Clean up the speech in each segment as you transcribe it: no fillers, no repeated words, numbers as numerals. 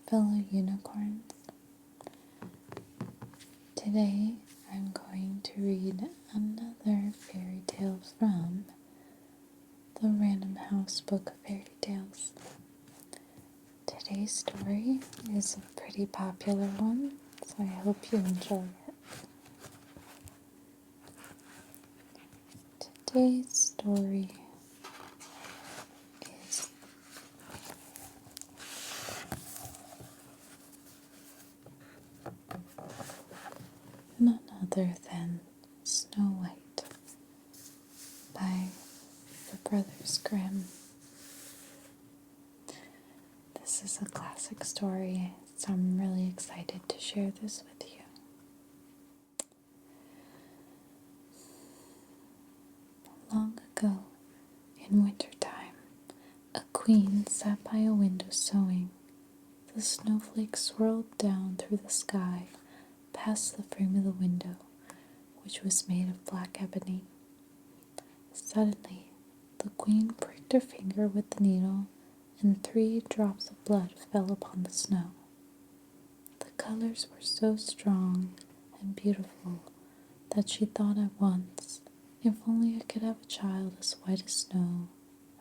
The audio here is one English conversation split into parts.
fellow unicorns. Today I'm going to read another fairy tale from the Random House Book of Fairy Tales. Today's story is a pretty popular one, so I hope you enjoy it. Today's story is none other than Snow White by the Brothers Grimm. This is a classic story, so I'm really excited to share this with you. Long ago, in wintertime, a queen sat by a window sewing. The snowflakes swirled down through the sky, past the frame of the window, which was made of black ebony. Suddenly, the queen pricked her finger with the needle, and 3 drops of blood fell upon the snow. The colors were so strong and beautiful that she thought at once, if only I could have a child as white as snow,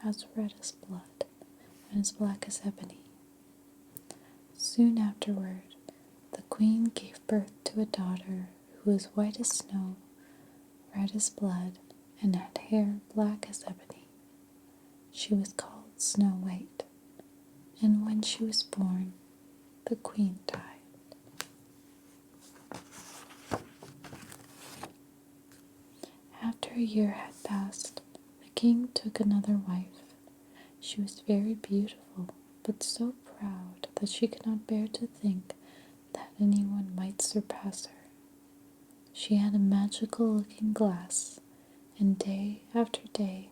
as red as blood, and as black as ebony. Soon afterward, the queen gave birth to a daughter who was white as snow, red as blood, and had hair black as ebony. She was called Snow White, and when she was born, the queen died. After a year had passed, the king took another wife. She was very beautiful, but so proud that she could not bear to think that anyone might surpass her. She had a magical looking glass, and day after day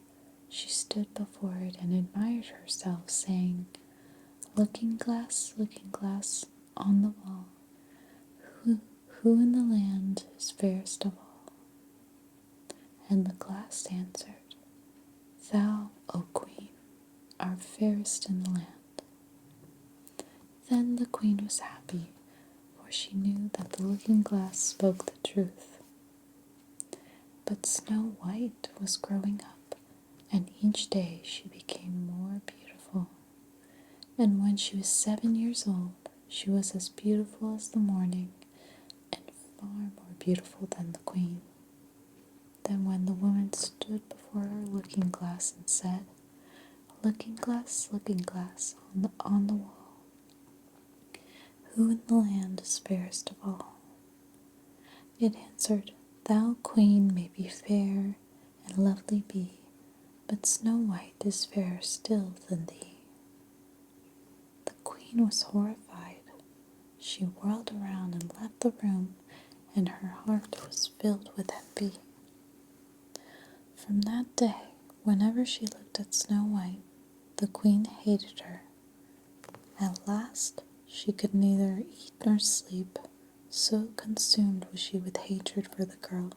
she stood before it and admired herself, saying, looking glass, on the wall, who in the land is fairest of all? And the glass answered, thou, O queen, art fairest in the land. Then the queen was happy, for she knew that the looking glass spoke the truth. But Snow White was growing up, and each day she became more beautiful. And when she was 7 years old, she was as beautiful as the morning, and far more beautiful than the queen. Then when the woman stood before her looking glass and said, looking glass, on the wall, who in the land is fairest of all? It answered, thou, queen, may be fair and lovely be, but Snow White is fairer still than thee. The queen was horrified. She whirled around and left the room, and her heart was filled with envy. From that day, whenever she looked at Snow White, the queen hated her. At last, she could neither eat nor sleep, so consumed was she with hatred for the girl.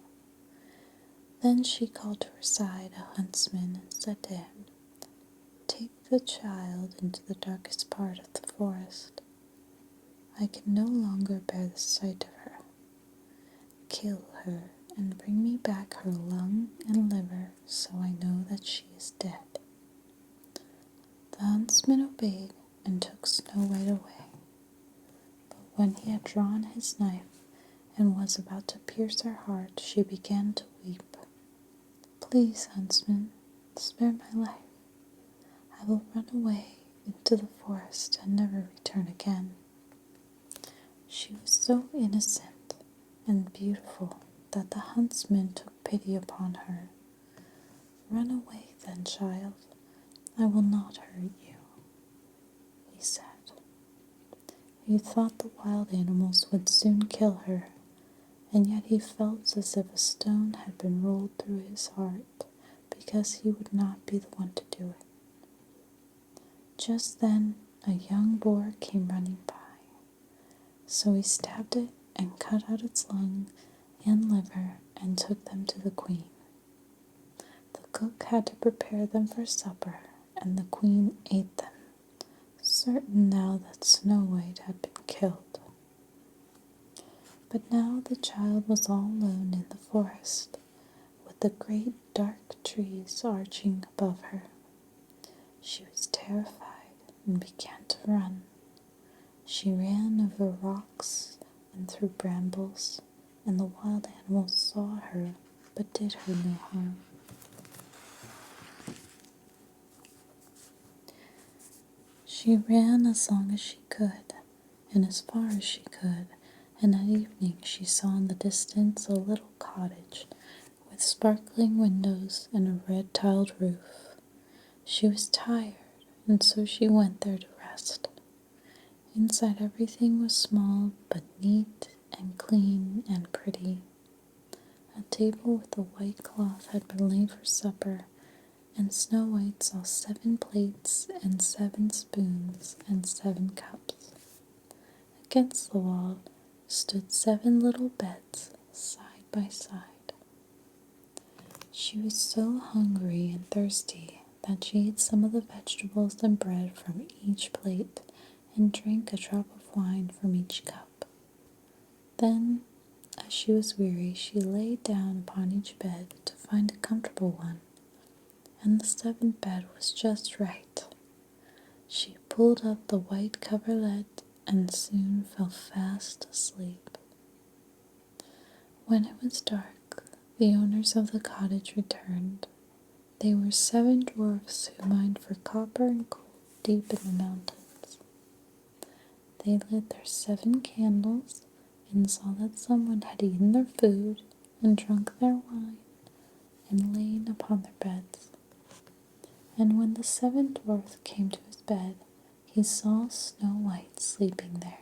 Then she called to her side a huntsman and said to him, take the child into the darkest part of the forest. I can no longer bear the sight of her. Kill her and bring me back her lung and liver, so I know that she is dead. The huntsman obeyed and took Snow White away. But when he had drawn his knife and was about to pierce her heart, she began to weep. Please, huntsman, spare my life. I will run away into the forest and never return again. She was so innocent and beautiful that the huntsman took pity upon her. Run away then, child. I will not hurt you, he said. He thought the wild animals would soon kill her, and yet he felt as if a stone had been rolled through his heart, because he would not be the one to do it. Just then a young boar came running by, so he stabbed it and cut out its lung and liver and took them to the queen. The cook had to prepare them for supper, and the queen ate them, so certain now that Snow White had been killed. But now the child was all alone in the forest, with the great dark trees arching above her. She was terrified and began to run. She ran over rocks and through brambles, and the wild animals saw her but did her no harm. She ran as long as she could, and as far as she could, and at evening she saw in the distance a little cottage with sparkling windows and a red-tiled roof. She was tired, and so she went there to rest. Inside everything was small, but neat and clean and pretty. A table with a white cloth had been laid for supper, and Snow White saw 7 plates and 7 spoons and 7 cups. Against the wall stood 7 little beds, side by side. She was so hungry and thirsty that she ate some of the vegetables and bread from each plate and drank a drop of wine from each cup. Then, as she was weary, she lay down upon each bed to find a comfortable one, and the 7th bed was just right. She pulled up the white coverlet and soon fell fast asleep. When it was dark, the owners of the cottage returned. They were 7 dwarfs who mined for copper and gold deep in the mountains. They lit their 7 candles and saw that someone had eaten their food and drunk their wine and lain upon their beds. And when the 7th dwarf came to his bed, he saw Snow White sleeping there.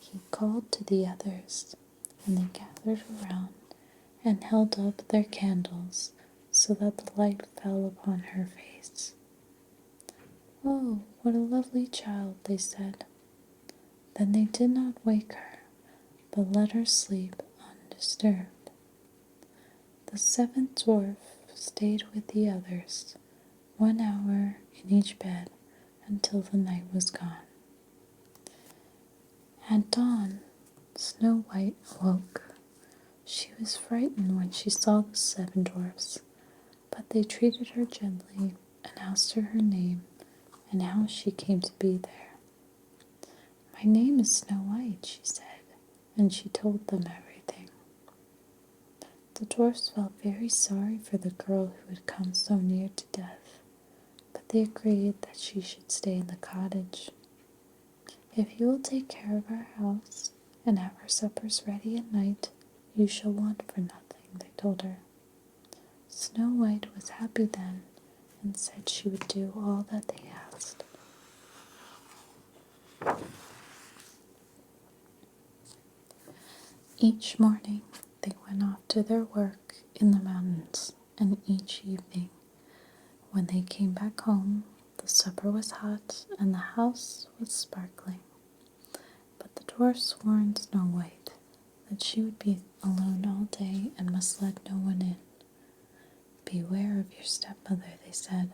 He called to the others, and they gathered around and held up their candles so that the light fell upon her face. "Oh, what a lovely child," they said. Then they did not wake her, but let her sleep undisturbed. The 7th dwarf stayed with the others, 1 hour in each bed until the night was gone. At dawn, Snow White awoke. She was frightened when she saw the 7 dwarfs, but they treated her gently and asked her her name and how she came to be there. "My name is Snow White," she said, and she told them everything. The dwarfs felt very sorry for the girl who had come so near to death, but they agreed that she should stay in the cottage. "If you will take care of our house and have our suppers ready at night, you shall want for nothing," they told her. Snow White was happy then and said she would do all that they asked. Each morning they went off to their work in the mountains, and each evening, when they came back home, the supper was hot and the house was sparkling. But the dwarfs warned Snow White that she would be alone all day and must let no one in. "Beware of your stepmother," they said.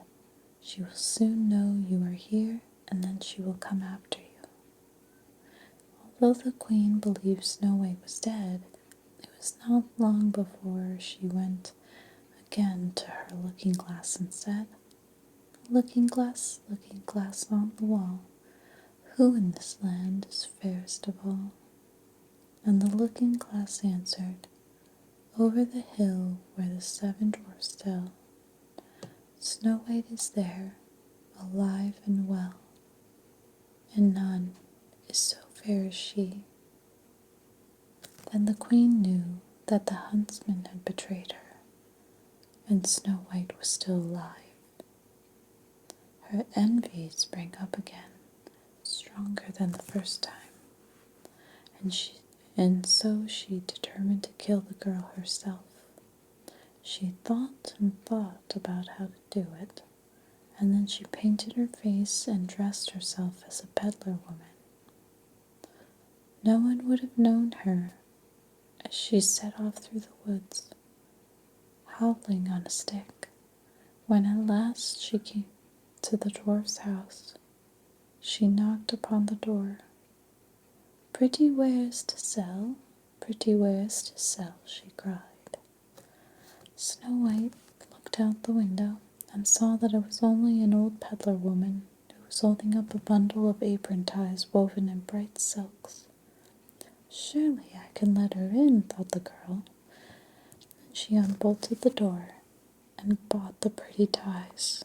"She will soon know you are here, and then she will come after you." Although the queen believed Snow White was dead, it was not long before she went again to her looking-glass and said, looking glass on the wall, who in this land is fairest of all?" And the looking-glass answered, "Over the hill where the 7 dwarfs dwell, Snow White is there, alive and well, and none is so fair as she." Then the queen knew that the huntsman had betrayed her, and Snow White was still alive. Her envy sprang up again, stronger than the first time, and so she determined to kill the girl herself. She thought and thought about how to do it, and then she painted her face and dressed herself as a peddler woman. No one would have known her as she set off through the woods, howling on a stick, when at last she came to the dwarf's house. She knocked upon the door. "Pretty wares to sell, pretty wares to sell," she cried. Snow White looked out the window and saw that it was only an old peddler woman who was holding up a bundle of apron ties woven in bright silks. "Surely I can let her in," thought the girl. She unbolted the door and bought the pretty ties.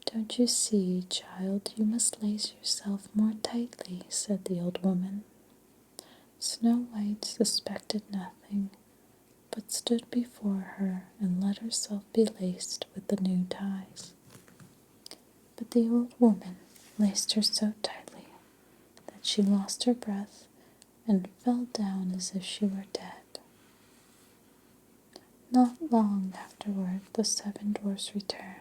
"Don't you see, child, you must lace yourself more tightly," said the old woman. Snow White suspected nothing, but stood before her and let herself be laced with the new ties. But the old woman laced her so tightly that she lost her breath and fell down as if she were dead. Not long afterward, the seven dwarfs returned.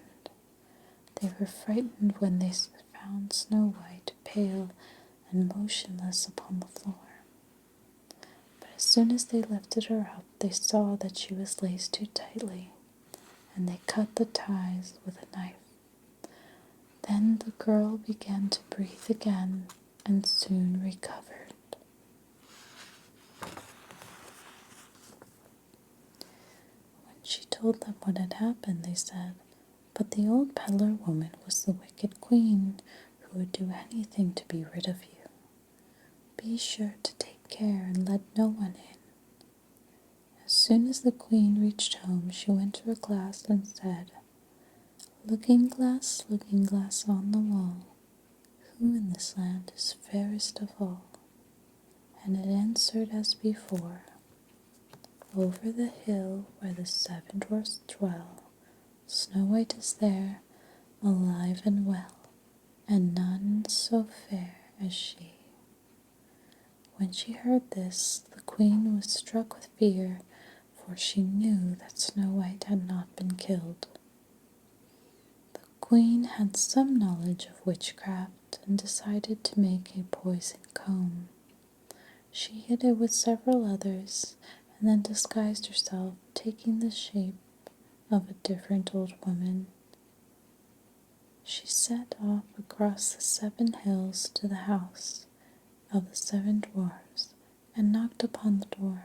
They were frightened when they found Snow White pale and motionless upon the floor. But as soon as they lifted her up, they saw that she was laced too tightly, and they cut the ties with a knife. Then the girl began to breathe again and soon recovered. When she told them what had happened, they said, "But the old peddler woman was the wicked queen who would do anything to be rid of you. Be sure to take care and let no one in." As soon as the queen reached home, she went to her glass and said, looking glass on the wall, who in this land is fairest of all?" And it answered as before, "Over the hill where the seven dwarfs dwell, Snow White is there, alive and well, and none so fair as she." When she heard this, the queen was struck with fear, for she knew that Snow White had not been killed. The queen had some knowledge of witchcraft and decided to make a poison comb. She hid it with several others and then disguised herself, taking the shape of a different old woman. She set off across the 7 hills to the house of the 7 dwarfs and knocked upon the door.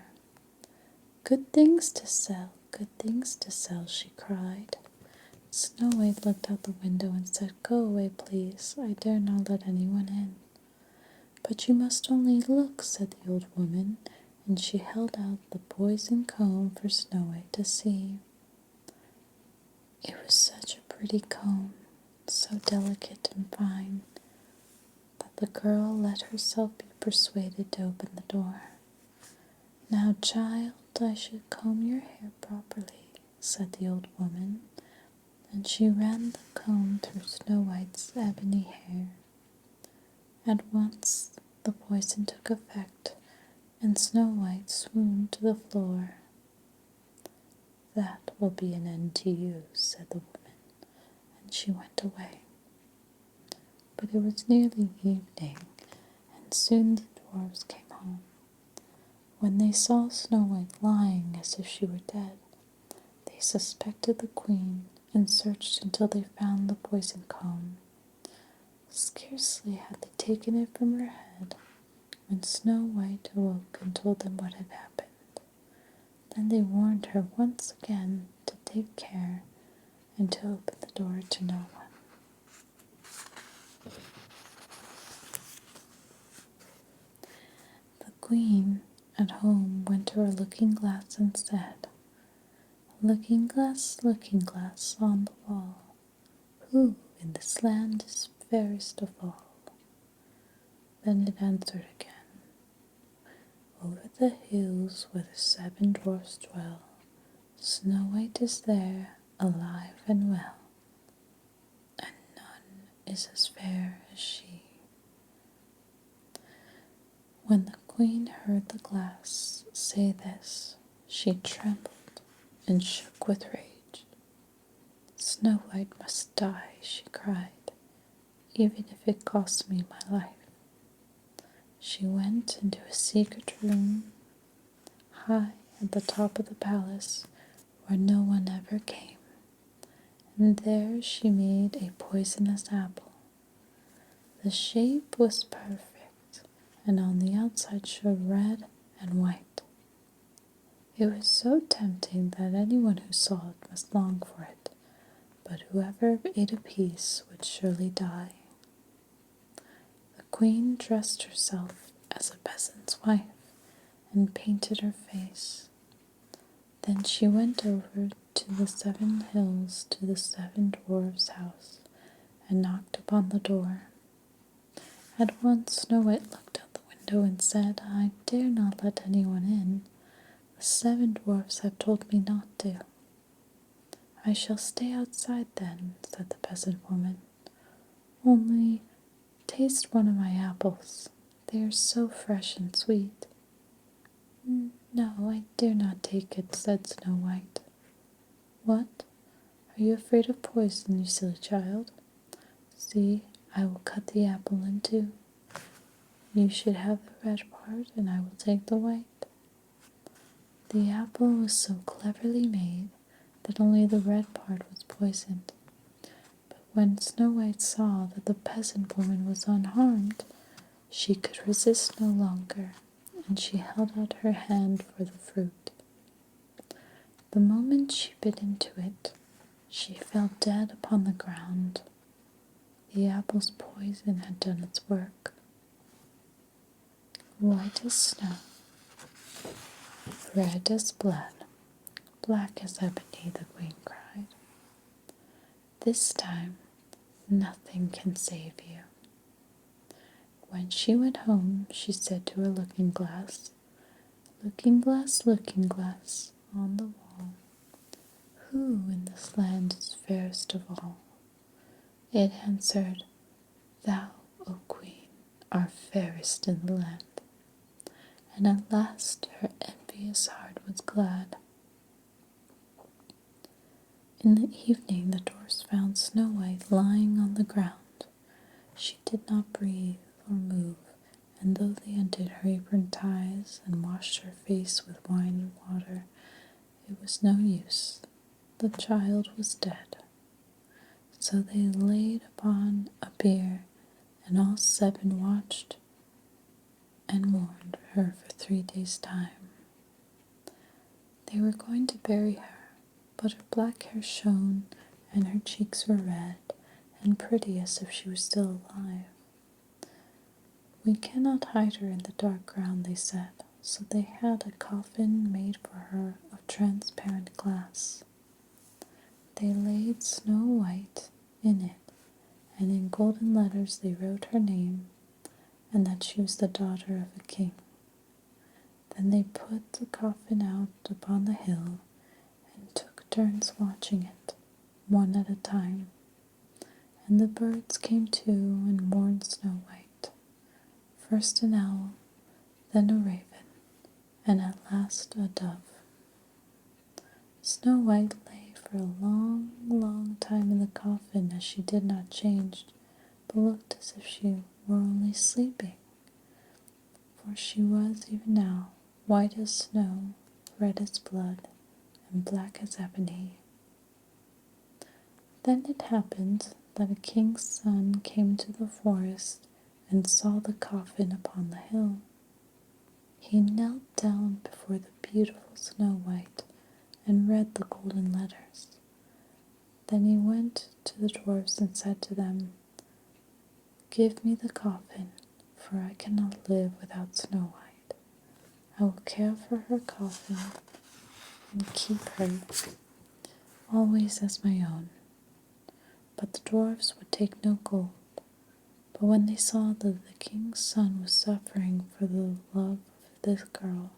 "Good things to sell, good things to sell," she cried. Snow White looked out the window and said, "Go away, please. I dare not let anyone in." "But you must only look," said the old woman, and she held out the poison comb for Snow White to see. It was such a pretty comb, so delicate and fine, that the girl let herself be persuaded to open the door. "Now, child, I should comb your hair properly," said the old woman, and she ran the comb through Snow White's ebony hair. At once the poison took effect, and Snow White swooned to the floor. "That will be an end to you," said the woman, and she went away. But it was nearly evening, and soon the dwarfs came home. When they saw Snow White lying as if she were dead, they suspected the queen and searched until they found the poison comb. Scarcely had they taken it from her head when Snow White awoke and told them what had happened. Then they warned her once again to take care and to open the door to no one. The queen at home went to her looking glass and said, looking glass on the wall, who in this land is fairest of all?" Then it answered again, "Over the hills where the 7 dwarfs dwell, Snow White is there, alive and well, and none is as fair as she." When the queen heard the glass say this, she trembled and shook with rage. "Snow White must die," she cried, "even if it costs me my life." She went into a secret room high at the top of the palace where no one ever came, and there she made a poisonous apple. The shape was perfect, and on the outside showed red and white. It was so tempting that anyone who saw it must long for it, but whoever ate a piece would surely die. The queen dressed herself as a peasant's wife and painted her face. Then she went over to the 7 hills to the 7 dwarfs' house and knocked upon the door. At once Snow White looked out the window and said, "I dare not let anyone in. The 7 dwarfs have told me not to." "I shall stay outside then," said the peasant woman. "Only taste one of my apples. They are so fresh and sweet." "No, I dare not take it," said Snow White. "What? Are you afraid of poison, you silly child? See, I will cut the apple in two. You should have the red part, and I will take the white." The apple was so cleverly made that only the red part was poisoned. But when Snow White saw that the peasant woman was unharmed, she could resist no longer, and she held out her hand for the fruit. The moment she bit into it, she fell dead upon the ground. The apple's poison had done its work. White as snow, red as blood, black as ebony, the queen cried. "This time, nothing can save you." When she went home, she said to her looking glass, "Looking glass, on the wall, who in this land is fairest of all?" It answered, "Thou, O queen, art fairest in the land." And at last her envious heart was glad. In the evening the dwarfs found Snow White lying on the ground. She did not breathe or move, and though they undid her apron ties and washed her face with wine and water, it was no use. The child was dead. So they laid upon a bier, and all 7 watched and mourned her for 3 days' time. They were going to bury her, but her black hair shone, and her cheeks were red and pretty as if she was still alive. "We cannot hide her in the dark ground," they said, so they had a coffin made for her of transparent glass. They laid Snow White in it, and in golden letters they wrote her name, and that she was the daughter of a king. Then they put the coffin out upon the hill, and took turns watching it, one at a time. And the birds came too and mourned Snow White. First an owl, then a raven, and at last a dove. Snow White lay for a long, long time in the coffin as she did not change, but looked as if she were only sleeping. For she was even now white as snow, red as blood, and black as ebony. Then it happened that a king's son came to the forest and saw the coffin upon the hill. He knelt down before the beautiful Snow White and read the golden letters. Then he went to the dwarfs and said to them, "Give me the coffin, for I cannot live without Snow White. I will care for her coffin and keep her always as my own." But the dwarfs would take no gold. But when they saw that the king's son was suffering for the love of this girl,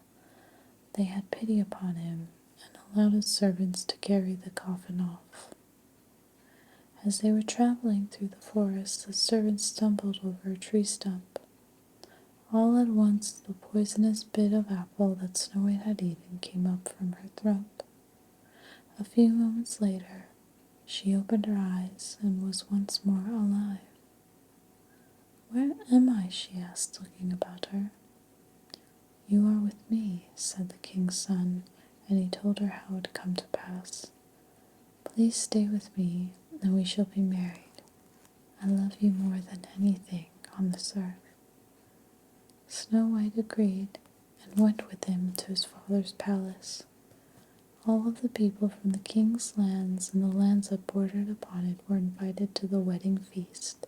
they had pity upon him and allowed his servants to carry the coffin off. As they were traveling through the forest, the servants stumbled over a tree stump. All at once the poisonous bit of apple that Snow White had eaten came up from her throat. A few moments later, she opened her eyes and was once more alive. "Where am I?" she asked, looking about her. "You are with me," said the king's son, and he told her how it had come to pass. "Please stay with me, and we shall be married. I love you more than anything, upon this earth. Snow White agreed and went with him to his father's palace. All of the people from the king's lands and the lands that bordered upon it were invited to the wedding feast,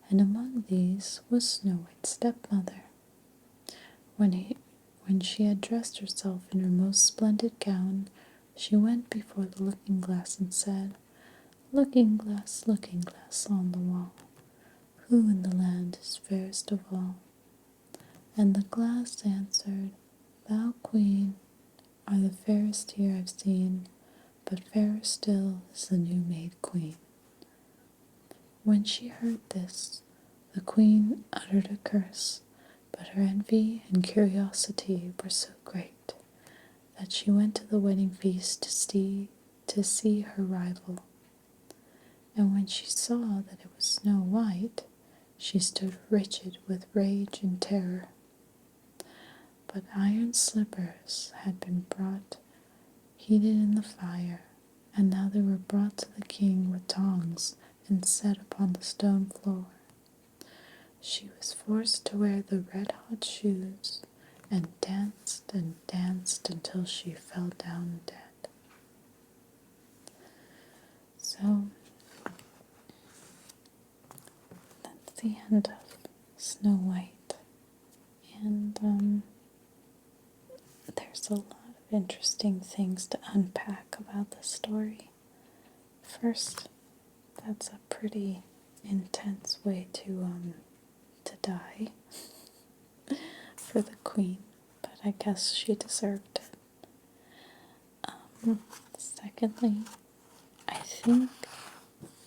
and among these was Snow White's stepmother. When she had dressed herself in her most splendid gown, she went before the looking-glass and said, looking glass on the wall, who in the land is fairest of all? And the glass answered, Thou, Queen, are the fairest here I've seen, but fairer still is the new-made Queen. When she heard this, the Queen uttered a curse, but her envy and curiosity were so great that she went to the wedding feast to see her rival. And when she saw that it was Snow White, she stood rigid with rage and terror. But iron slippers had been brought, heated in the fire, and now they were brought to the king with tongs and set upon the stone floor. She was forced to wear the red-hot shoes and danced until she fell down dead. So, that's the end of Snow White. And there's a lot of interesting things to unpack about the story. First, that's a pretty intense way to die for the queen, but I guess she deserved it. Secondly, I think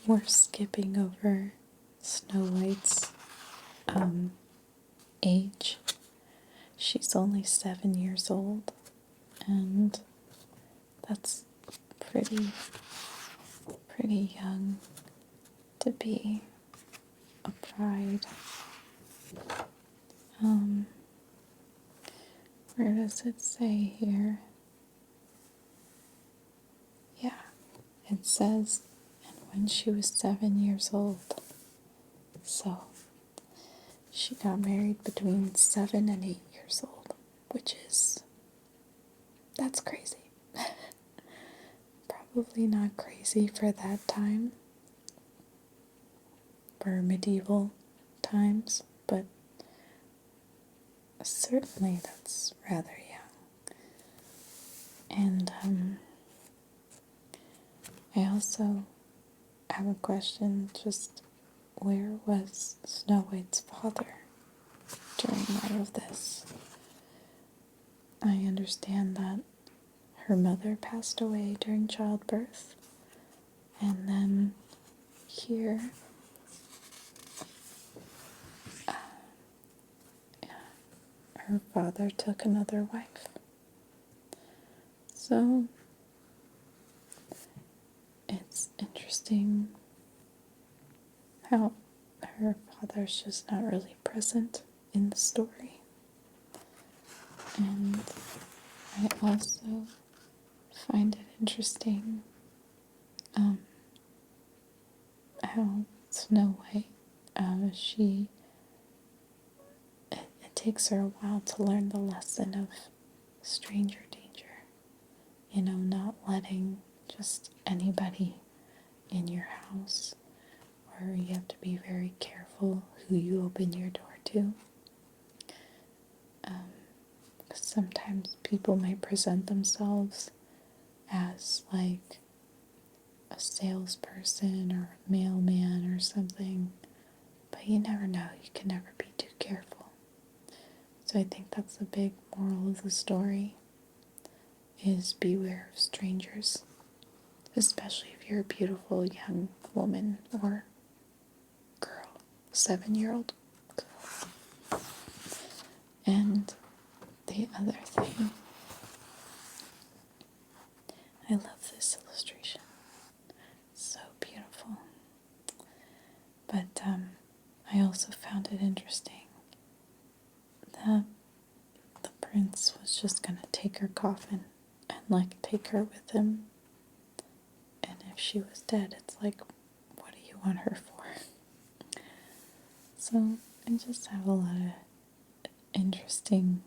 we're skipping over Snow White's age. She's only 7 years old, and that's pretty young to be a bride. Where does it say here? Yeah, it says, and when she was 7 years old. So, she got married between 7 and 8 years old, that's crazy. Probably not crazy for that time, for medieval times, but certainly that's rather young. And I also have a question, just where was Snow White's father during all of this? I understand that her mother passed away during childbirth, and then here her father took another wife. So it's interesting how her father's just not really present in the story. And I also find it interesting how Snow White, it takes her a while to learn the lesson of stranger danger. Not letting just anybody in your house, or you have to be very careful who you open your door to. Sometimes people might present themselves as like a salesperson or a mailman or something, but you never know. You can never be too careful. So I think that's the big moral of the story, is beware of strangers, especially if you're a beautiful young woman or girl, 7-year-old girl. And the other thing, I love this illustration. It's so beautiful. But I also found it interesting that the prince was just going to take her coffin and take her with him. And if she was dead, it's like, what do you want her for? So I just have a lot of interesting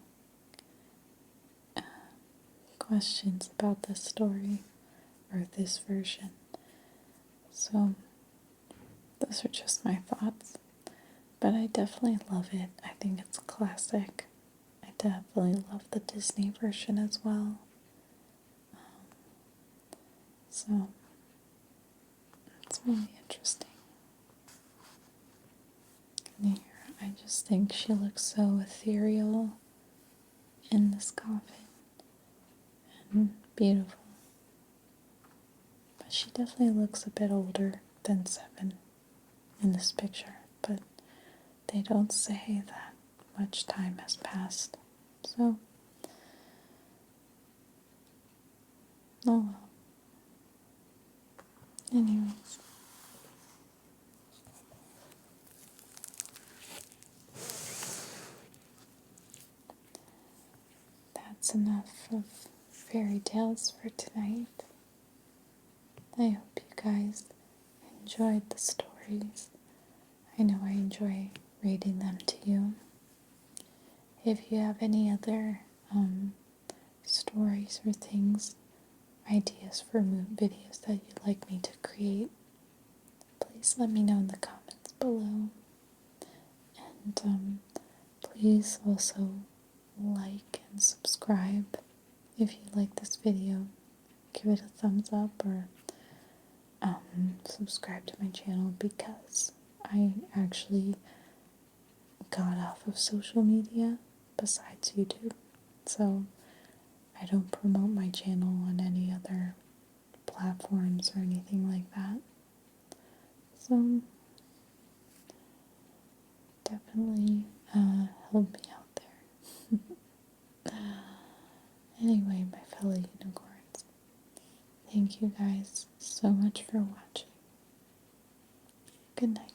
questions about this story or this version. So, those are just my thoughts. But I definitely love it. I think it's a classic. I definitely love the Disney version as well. So, it's really interesting. And here, I just think she looks so ethereal in this coffin and beautiful. But she definitely looks a bit older than 7 in this picture. But they don't say that much time has passed. So, oh well. Anyways. That's enough of fairy tales for tonight. I hope you guys enjoyed the stories. I know I enjoy reading them to you. If you have any other stories or things, ideas for videos that you'd like me to create, please let me know in the comments below. And please also like and subscribe if you like this video. Give it a thumbs up or subscribe to my channel, because I actually got off of social media besides YouTube. So I don't promote my channel on any other platforms or anything like that. So definitely help me out there. Anyway, my fellow unicorns, thank you guys so much for watching. Good night.